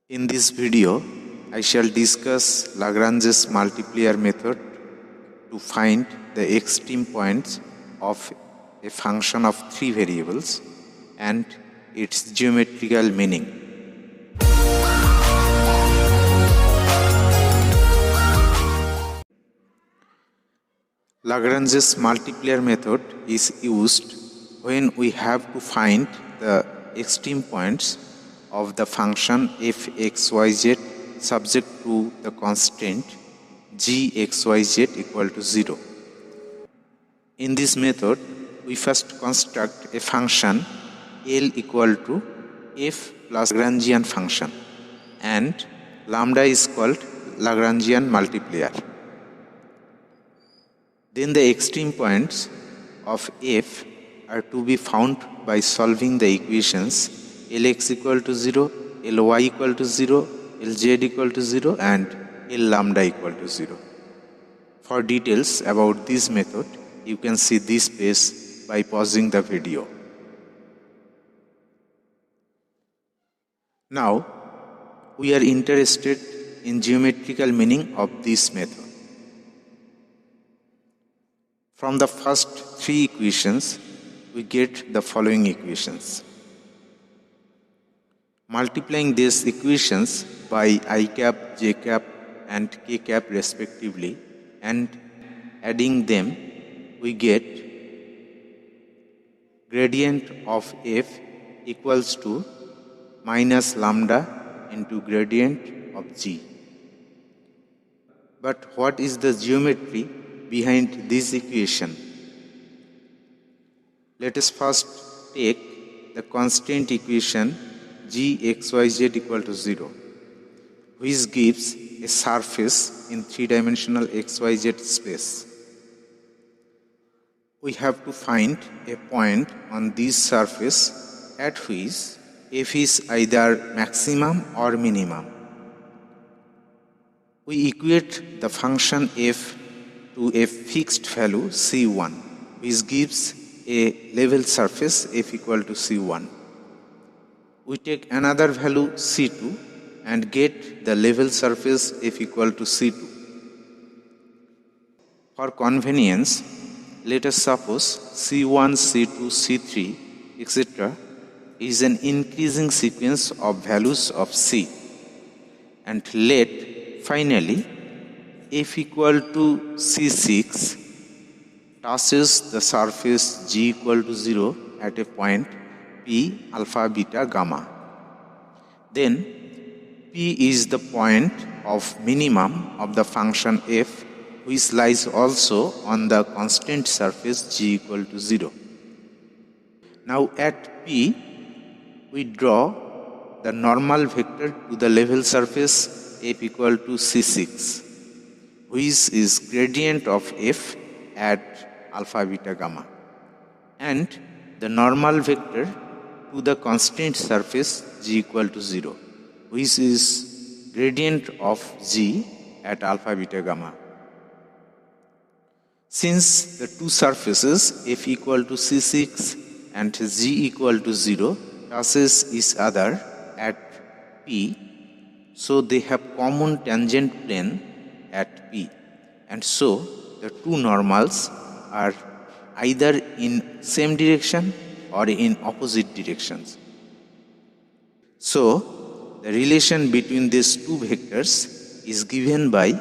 In this video, I shall discuss Lagrange's multiplier method to find the extreme points of a function of three variables and its geometrical meaning. Lagrange's multiplier method is used when we have to find the extreme points of the function f(x,y,z) subject to the constraint g(x,y,z) equal to 0. In this method, we first construct a function L equal to f plus Lagrangian function, and lambda is called Lagrangian multiplier. Then the extreme points of f are to be found by solving the equations Lx equal to 0, Ly equal to 0, Lz equal to 0 and L lambda equal to 0. For details about this method, you can see this page by pausing the video. Now, we are interested in geometrical meaning of this method. From the first three equations, we get the following equations. Multiplying these equations by I cap, j cap and k cap respectively and adding them, we get gradient of f equals to minus lambda into gradient of g. But what is the geometry behind this equation? Let us first take the constraint equation g(x,y,z) equal to 0, which gives a surface in three-dimensional xyz space. We have to find a point on this surface at which f is either maximum or minimum. We equate the function f to a fixed value c1, which gives a level surface f equal to c1. We take another value c2 and get the level surface f equal to c2. For convenience, let us suppose c1, c2, c3, etc. is an increasing sequence of values of c, and let finally f equal to c6 touches the surface g equal to 0 at a point p, alpha, beta, gamma. Then p is the point of minimum of the function f, which lies also on the constant surface g equal to 0. Now at p, we draw the normal vector to the level surface f equal to c6, which is gradient of f at alpha, beta, gamma, and the normal vector to the constraint surface g equal to 0, which is gradient of g at alpha, beta, gamma. Since the two surfaces f equal to c6 and g equal to 0 touches each other at p, so they have common tangent plane at p, and so the two normals are either in same direction or in opposite directions. So, the relation between these two vectors is given by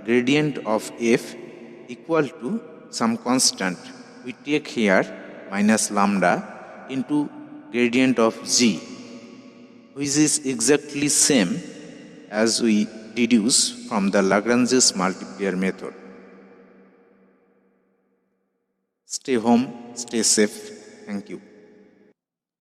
gradient of f equal to some constant. We take here minus lambda into gradient of g, which is exactly same as we deduce from the Lagrange's multiplier method. Stay home, stay safe. Thank you.